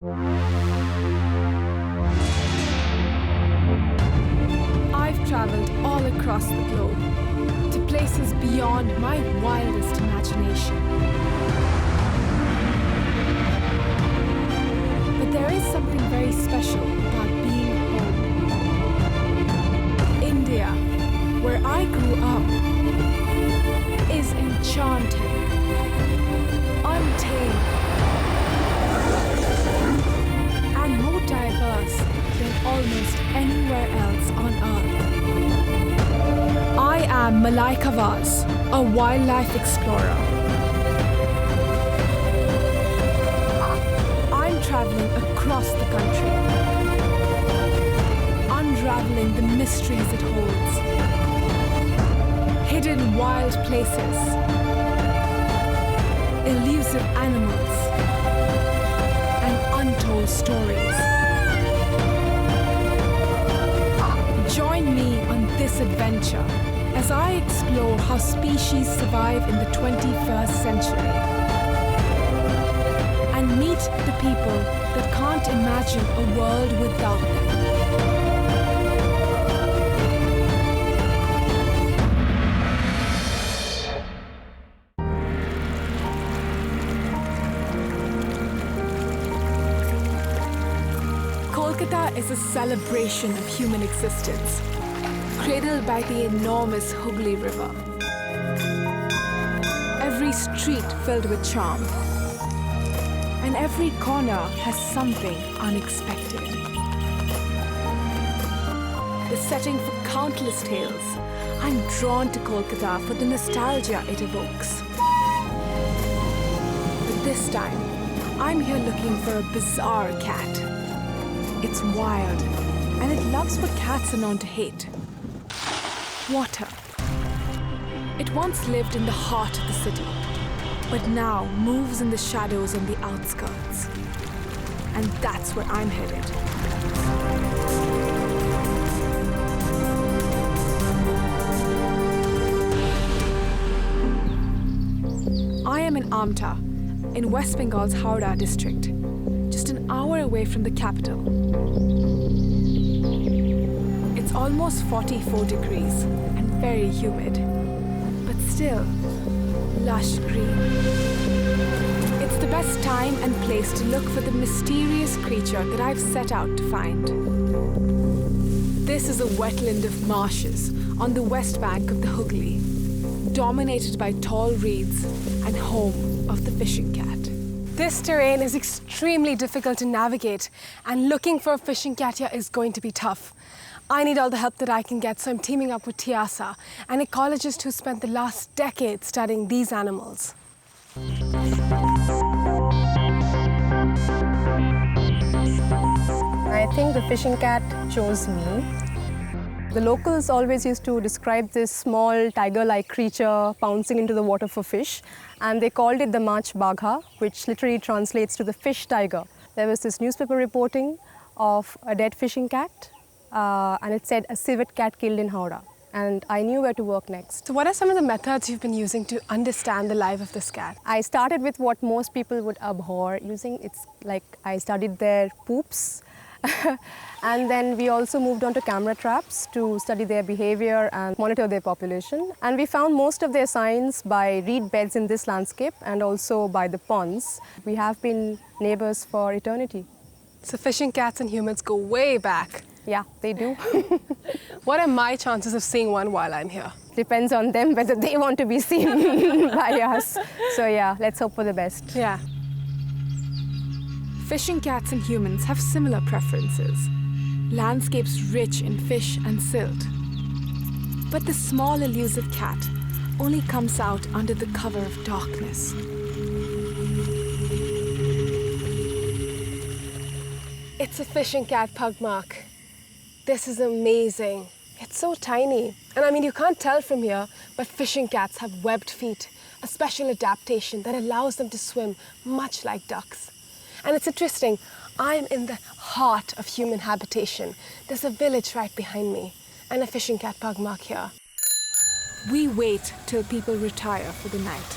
I've traveled all across the globe to places beyond my wildest imagination. But there is something very special about being home. India, where I grew up, is enchanting, untamed, and more diverse than almost anywhere else on Earth. I am Malaika Vaz, a wildlife explorer. I'm traveling across the country, unraveling the mysteries it holds. Hidden wild places, elusive animals, and untold stories. Join me on this adventure as I explore how species survive in the 21st century and meet the people that can't imagine a world without them. Kolkata is a celebration of human existence, cradled by the enormous Hooghly River. Every street filled with charm, and every corner has something unexpected. The setting for countless tales, I'm drawn to Kolkata for the nostalgia it evokes. But this time, I'm here looking for a bizarre cat. It's wild, and it loves what cats are known to hate: water. It once lived in the heart of the city, but now moves in the shadows on the outskirts. And that's where I'm headed. I am in Amta, in West Bengal's Howrah district, just an hour away from the capital. It's almost 44 degrees and very humid, but still lush green. It's the best time and place to look for the mysterious creature that I've set out to find. This is a wetland of marshes on the west bank of the Hooghly, dominated by tall reeds and home of the fishing cat. This terrain is extremely difficult to navigate, and looking for a fishing cat here is going to be tough. I need all the help that I can get, so I'm teaming up with Tiasa, an ecologist who spent the last decade studying these animals. I think the fishing cat chose me. The locals always used to describe this small tiger-like creature pouncing into the water for fish, and they called it the Mach Bagha, which literally translates to the fish tiger. There was this newspaper reporting of a dead fishing cat, and it said a civet cat killed in Howrah. And I knew where to work next. So what are some of the methods you've been using to understand the life of this cat? I started with what most people would abhor using. It's like I studied their poops. And then we also moved on to camera traps to study their behavior and monitor their population. And we found most of their signs by reed beds in this landscape and also by the ponds. We have been neighbors for eternity. So fishing cats and humans go way back. Yeah, they do. What are my chances of seeing one while I'm here? Depends on them whether they want to be seen by us. So yeah, let's hope for the best. Yeah. Fishing cats and humans have similar preferences. Landscapes rich in fish and silt. But the small elusive cat only comes out under the cover of darkness. It's a fishing cat, Pugmark. This is amazing. It's so tiny. And I mean, you can't tell from here, but fishing cats have webbed feet, a special adaptation that allows them to swim much like ducks. And it's interesting, I'm in the heart of human habitation. There's a village right behind me and a fishing cat Pugmark here. We wait till people retire for the night.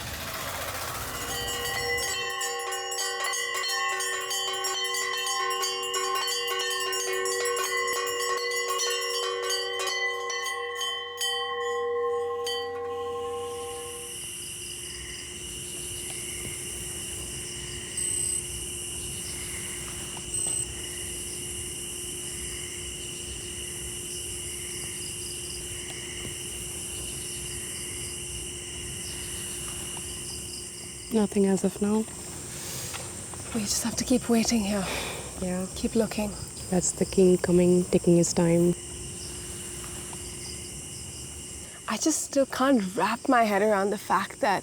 Nothing as of now. We just have to keep waiting here. Yeah. Keep looking. That's the king coming, taking his time. I just still can't wrap my head around the fact that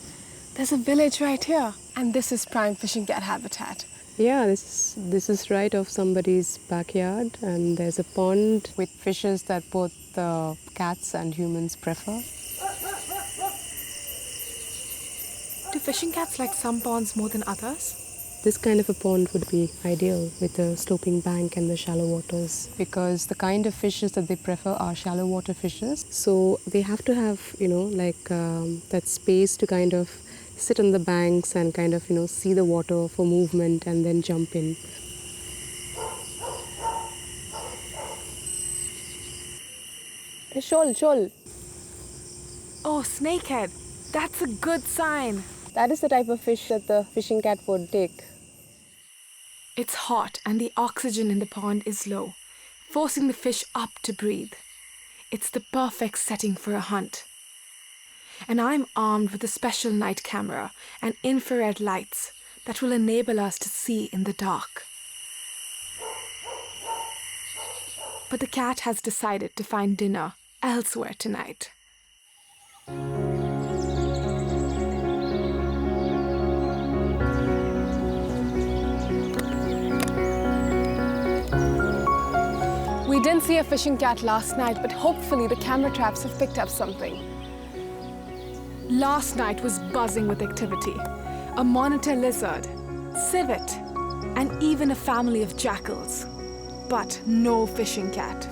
there's a village right here. And this is prime fishing cat habitat. Yeah, this is right off somebody's backyard, and there's a pond with fishes that both cats and humans prefer. Do fishing cats like some ponds more than others? This kind of a pond would be ideal with the sloping bank and the shallow waters, because the kind of fishes that they prefer are shallow water fishes. So they have to have, that space to kind of sit on the banks and kind of, see the water for movement and then jump in. Shoal. Oh, snakehead. That's a good sign. That is the type of fish that the fishing cat would take. It's hot and the oxygen in the pond is low, forcing the fish up to breathe. It's the perfect setting for a hunt. And I'm armed with a special night camera and infrared lights that will enable us to see in the dark. But the cat has decided to find dinner elsewhere tonight. We didn't see a fishing cat last night, but hopefully the camera traps have picked up something. Last night was buzzing with activity. A monitor lizard, civet, and even a family of jackals. But no fishing cat.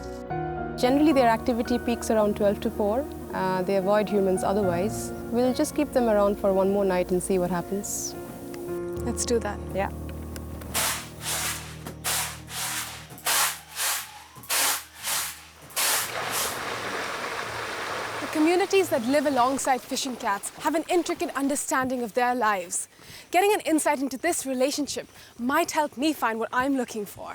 Generally, their activity peaks around 12 to 4. They avoid humans otherwise. We'll just keep them around for one more night and see what happens. Let's do that. Yeah. Communities that live alongside fishing cats have an intricate understanding of their lives. Getting an insight into this relationship might help me find what I'm looking for.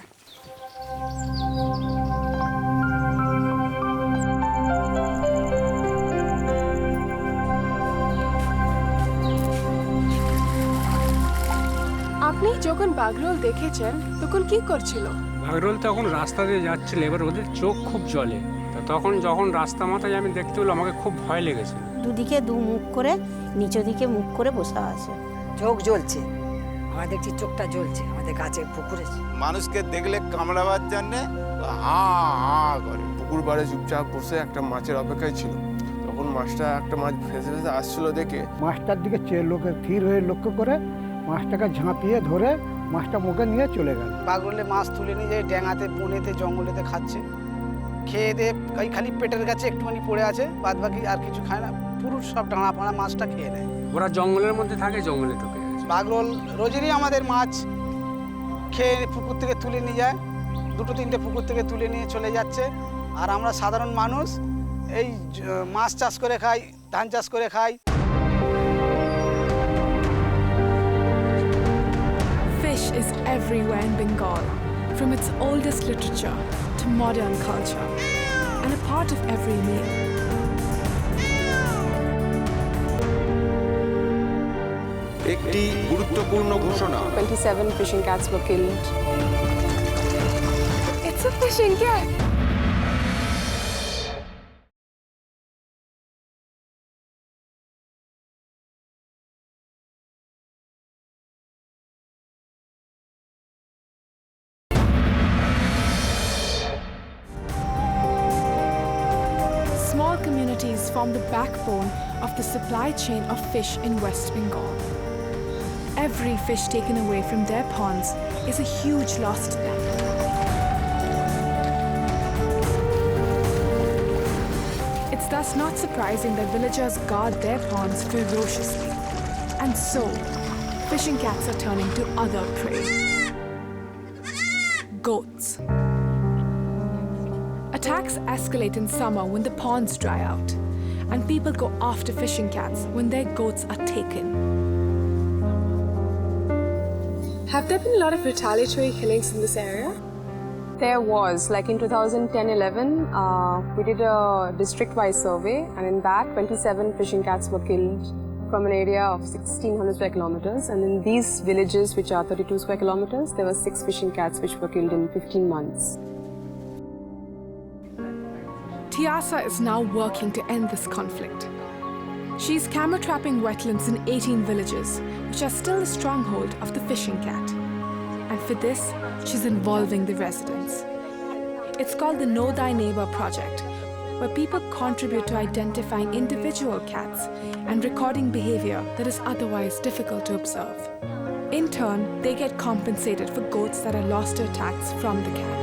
আপনি যখন বাগরোল দেখেছেন তখন কি করছিল? বাগরোল তখন রাস্তা দিয়ে যাচ্ছিল, এবার ওদের চোখ খুব জ্বলে। তখন যখন রাস্তা মাথায় আমি দেখতে পেলাম, আমাকে খুব ভয় লেগেছে। দুদিকে দু মুখ করে, নিচের দিকে মুখ করে বসে আছে। চোখ জ্বলছে, আমরা দেখছি চোখটা জ্বলছে আমাদের কাছে পুকুরে। মানুষকে দেখলে কামড়াবার জন্যে হা হা করে। পুকুর পাড়ে চুপচাপ বসে একটা মাছের অপেক্ষায় ছিল। তখন মাছটা একটা মাছ ভেসে ভেসে আসছিল দেখে মাছটার দিকে লোকের স্থির হয়ে লক্ষ্য করে মাছটাকে ঝাঁপিয়ে ধরে মাছটা মুখে নিয়ে চলে গেল। বাগরোলে মাছ তুলে নিয়ে যায় ড্যাঙাতে, বনেতে, জঙ্গলেতে খাচ্ছে। খেয়ে দিয়ে খালি পেটের কাছে একটুখানি পড়ে আছে, বাদ বাকি আর কিছু খায় না। পুরো সব ডাঙা পাড়া মাছটা খেয়ে নেয়। ওরা জঙ্গলের মধ্যে থাকে, জঙ্গলে ঢুকে। বাগরোল রোজেরই আমাদের মাছ খেয়ে পুকুর থেকে তুলে নিয়ে যায়, দুটো তিনটে পুকুর থেকে তুলে নিয়ে চলে যাচ্ছে। আর আমরা সাধারণ মানুষ এই মাছ চাষ করে খাই, ধান চাষ করে খাই। Fish is everywhere in Bengal, from its oldest literature to modern culture, and a part of every meal. একটি গুরুত্বপূর্ণ ঘোষণা। 27 fishing cats were killed. It's a fishing cat! Small communities form the backbone of the supply chain of fish in West Bengal. Every fish taken away from their ponds is a huge loss to them. It's thus not surprising that villagers guard their ponds ferociously. And so, fishing cats are turning to other prey. Goats. Attacks escalate in summer when the ponds dry out, and people go after fishing cats when their goats are taken. Have there been a lot of retaliatory killings in this area? There was, like in 2010-11, we did a district-wide survey, and in that, 27 fishing cats were killed from an area of 1,600 square kilometers, and in these villages, which are 32 square kilometers, there were 6 fishing cats which were killed in 15 months. Tiasa is now working to end this conflict. She's camera trapping wetlands in 18 villages, which are still the stronghold of the fishing cat. And for this, she's involving the residents. It's called the Know Thy Neighbour project, where people contribute to identifying individual cats and recording behavior that is otherwise difficult to observe. In turn, they get compensated for goats that are lost to attacks from the cat.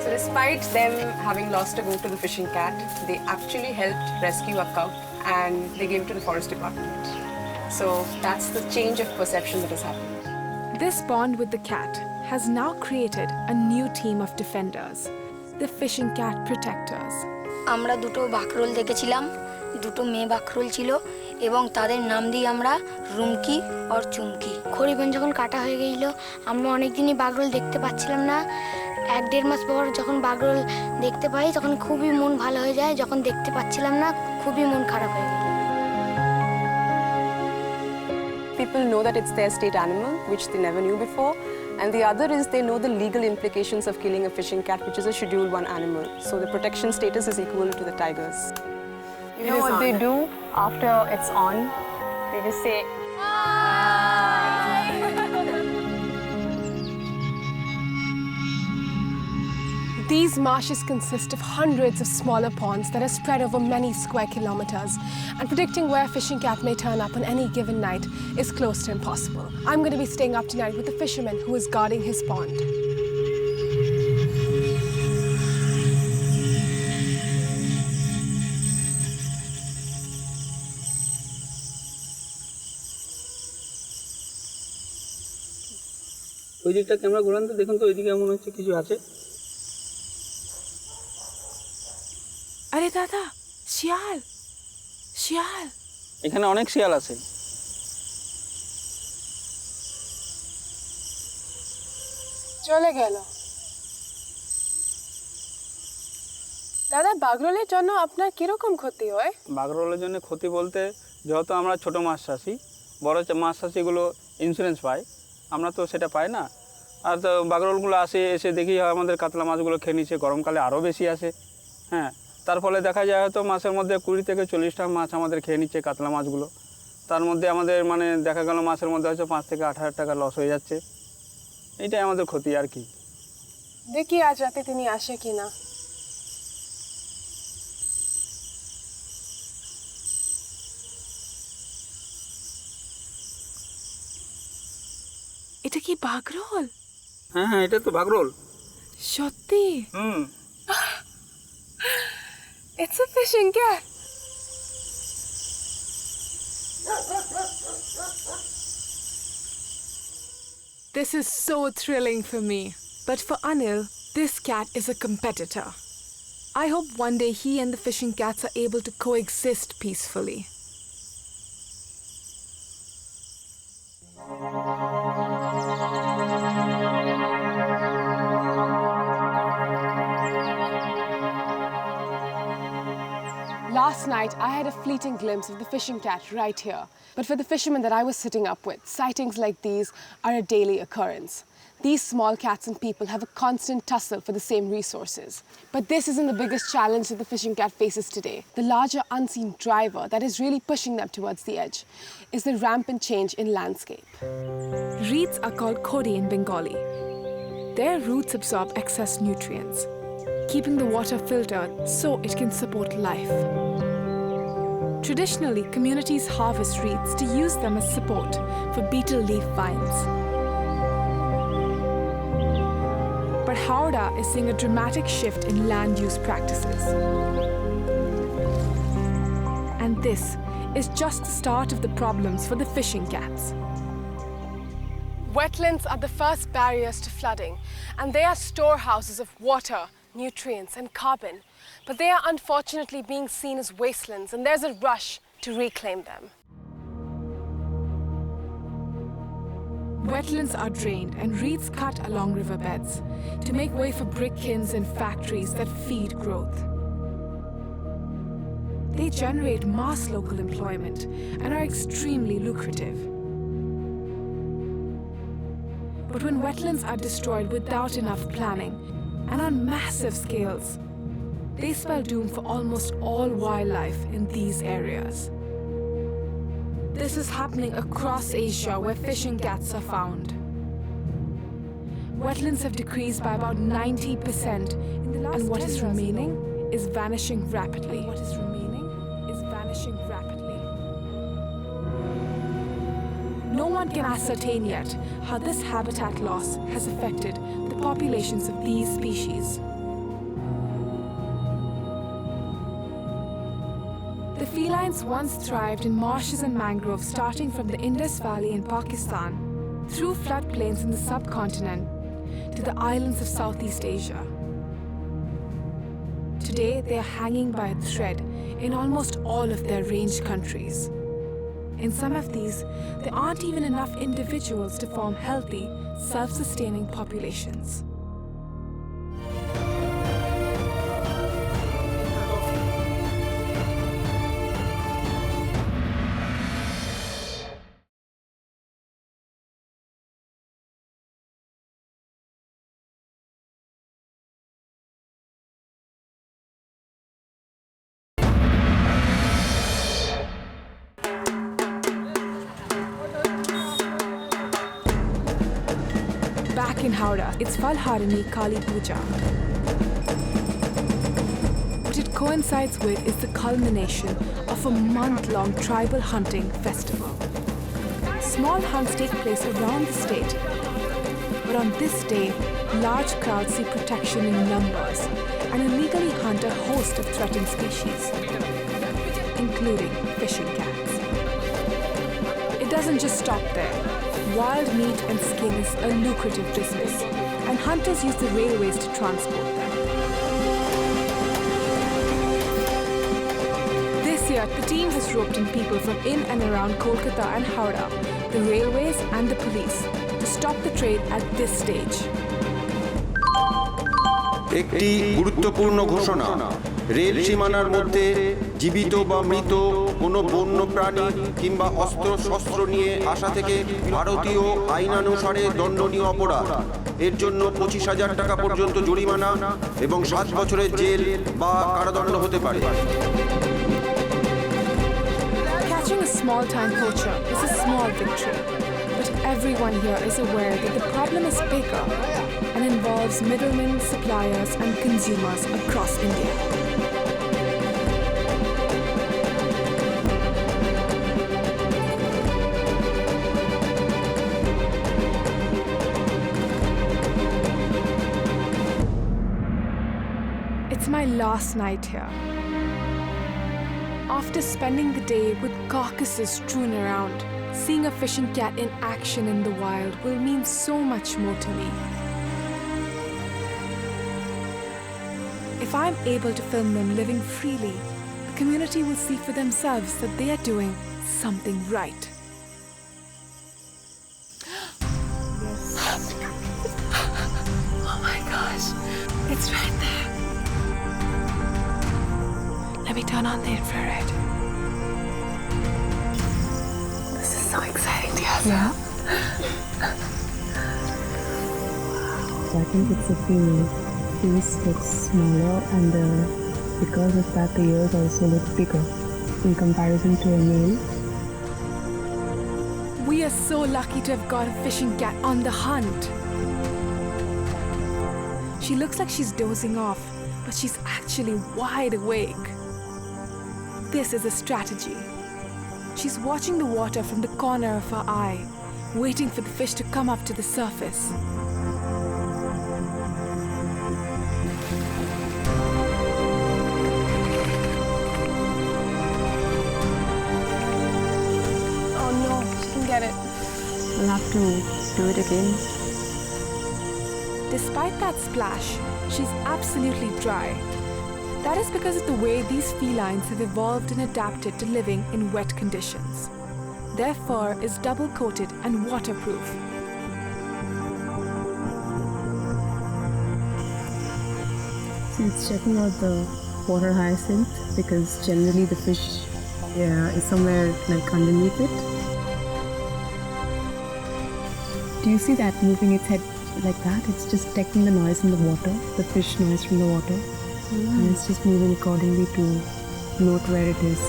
So despite them having lost a goat to the fishing cat, they actually helped rescue a cub and they gave it to the forest department. So that's the change of perception that has happened. This bond with the cat has now created a new team of defenders, the fishing cat protectors. আমরা দুটো বাকরোল দেখেছিলাম, দুটো মেয়ে বাকরোল ছিল এবং তাদের নাম দিই আমরা রুমকি আর চুমকি। খড়িবন যখন কাটা হয়ে গেল, আমরা অনেক দিনই বাকরোল দেখতে পাচ্ছিলাম না। 1-1.5 মাস পর যখন বাকরোল দেখতে পাই তখন খুবই মন ভালো হয়ে যায়, যখন দেখতে পাচ্ছিলাম না খুবই মন খারাপ হয়ে গেল। People know that it's their state animal, which they never knew before. And the other is they know the legal implications of killing a fishing cat, which is a Schedule 1 animal. So the protection status is equal to the tigers. You know what they do after it's on? They just say, These marshes consist of hundreds of smaller ponds that are spread over many square kilometers, and predicting where a fishing cat may turn up on any given night is close to impossible. I'm going to be staying up tonight with the fisherman who is guarding his pond. ওই দিকটা camera ঘোরান তো দেখুন তো ওইদিকে মনে হচ্ছে কিছু আছে। আরে দাদা, শিয়াল শিয়াল এখানে অনেক শিয়াল আছে। চলে গেল। দাদা, বাগরোলের জন্য আপনার কিরকম ক্ষতি হয়? বাগরোলের জন্য ক্ষতি বলতে, যেহেতু আমরা ছোট মাছ চাষি, বড় মাছ চাষিগুলো ইন্স্যুরেন্স পায়, আমরা তো সেটা পাই না। আর তো বাগরোলগুলো আসে, এসে দেখি আমাদের কাতলা মাছগুলো খেয়ে নিচ্ছে, গরমকালে আরও বেশি আসে। হ্যাঁ, তার ফলে দেখা যায় হয়তো মাসের মধ্যে 20 থেকে 40টা মাছ আমাদের খেয়ে নিচ্ছে কাতলা মাছগুলো। তার মধ্যে আমাদের মানে দেখা গেল মাসের মধ্যে হয়তো 5 থেকে 8 হাজার টাকা লস হয়ে যাচ্ছে। এইটাই আমাদের ক্ষতি আর কি। দেখি আজ রাতে তিনি আসে কিনা। এটা কি বাগরোল? হ্যাঁ হ্যাঁ, এটা তো বাগরোল। সত্যি? It's a fishing cat. This is so thrilling for me. But for Anil, this cat is a competitor. I hope one day he and the fishing cats are able to coexist peacefully. Last night, I had a fleeting glimpse of the fishing cat right here. But for the fishermen that I was sitting up with, sightings like these are a daily occurrence. These small cats and people have a constant tussle for the same resources. But this isn't the biggest challenge that the fishing cat faces today. The larger unseen driver that is really pushing them towards the edge is the rampant change in landscape. Reeds are called khori in Bengali. Their roots absorb excess nutrients, keeping the water filtered so it can support life. Traditionally, communities harvest reeds to use them as support for beetle leaf vines. But Howrah is seeing a dramatic shift in land use practices. And this is just the start of the problems for the fishing cats. Wetlands are the first barriers to flooding, and they are storehouses of water, nutrients and carbon, but they are unfortunately being seen as wastelands, and there's a rush to reclaim them. Wetlands are drained and reeds cut along riverbeds to make way for brick kilns and factories that feed growth. They generate mass local employment and are extremely lucrative. But when wetlands are destroyed without enough planning and on massive scales, they spell doom for almost all wildlife in these areas. This is happening across Asia where fishing cats are found. Wetlands have decreased by about 90% and what is remaining is vanishing rapidly. No one can ascertain yet how this habitat loss has affected the populations of these species. The felines once thrived in marshes and mangroves starting from the Indus Valley in Pakistan, through floodplains in the subcontinent, to the islands of Southeast Asia. Today, they are hanging by a thread in almost all of their range countries. In some of these, there aren't even enough individuals to form healthy, self-sustaining populations. Back in Howrah, it's Falharini Kali Puja. What it coincides with is the culmination of a month-long tribal hunting festival. Small hunts take place around the state, but on this day, large crowds seek protection in numbers and illegally hunt a host of threatened species, including fishing cats. It doesn't just stop there. Wild meat and skin is a lucrative business, and hunters use the railways to transport them. This year, the team has roped in people from in and around Kolkata and Howrah, the railways and the police, to stop the trade at this stage. একটি গুরুত্বপূর্ণ ঘোষণা rail সীমানার মধ্যে জীবিত বা মৃত কোনো বন্য প্রাণী কিংবা অস্ত্র শস্ত্র নিয়ে আসা থেকে ভারতীয় আইনানুসারে দণ্ডনীয় অপরাধ এর জন্য 25,000 টাকা পর্যন্ত জরিমানা এবং 7 বছরের জেল বা কারাদণ্ড হতে পারে Catching a small-time poacher is a small victory, but everyone here is aware that the problem is bigger and involves middlemen, suppliers and consumers across India. It's my last night here. After spending the day with carcasses strewn around, seeing a fishing cat in action in the wild will mean so much more to me. If I'm able to film them living freely, the community will see for themselves that they are doing something right. Oh my gosh, it's right there. Let me turn on the infrared. This is so exciting, Tiasa. Yeah. I think it's a female. Face looks smaller and because of that the ears also look bigger in comparison to a male. We are so lucky to have got a fishing cat on the hunt. She looks like she's dozing off, but she's actually wide awake. This is a strategy. She's watching the water from the corner of her eye, waiting for the fish to come up to the surface. Oh no, she can get it. We'll have to do it again. Despite that splash, she's absolutely dry. That is because of the way these felines have evolved and adapted to living in wet conditions. Their fur is double-coated and waterproof. So it's checking out the water hyacinth because generally the fish is somewhere like underneath it. Do you see that moving its head like that? It's just detecting the noise in the water, the fish noise from the water. And it's just moving accordingly to note where it is.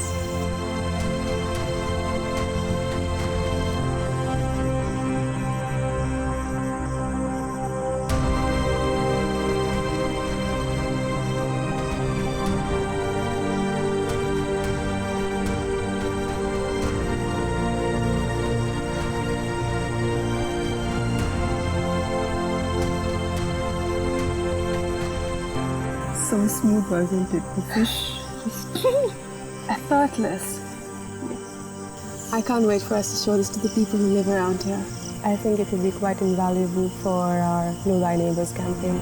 So smooth, wasn't it? The fish just effortless. I can't wait for us to show this to the people who live around here. I think it will be quite invaluable for our Know Thy Neighbours campaign.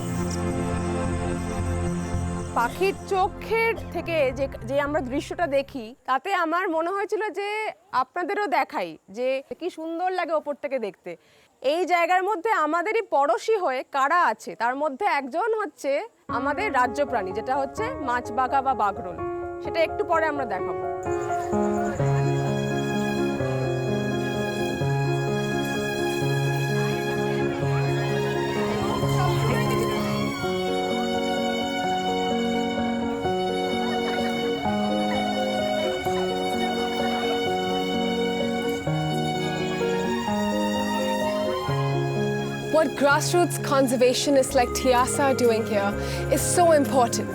পাখির চোখের থেকে যে আমরা দৃশ্যটা দেখি তাতে আমার মনে হয়েছিল যে আপনাদেরও দেখাই যে কি সুন্দর লাগে ওপর থেকে দেখতে। এই জায়গার মধ্যে আমাদেরই পড়শি হয়ে কারা আছে তার মধ্যে একজন হচ্ছে আমাদের রাজ্য প্রাণী যেটা হচ্ছে মাছবাঘা বা বাঘরোল। সেটা একটু পরে আমরা দেখাবো। What grassroots conservationists like Tiasa are doing here is so important,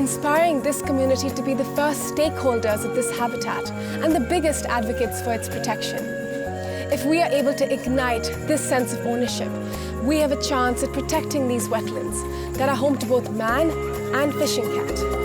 inspiring this community to be the first stakeholders of this habitat and the biggest advocates for its protection. If we are able to ignite this sense of ownership, we have a chance at protecting these wetlands that are home to both man and fishing cat.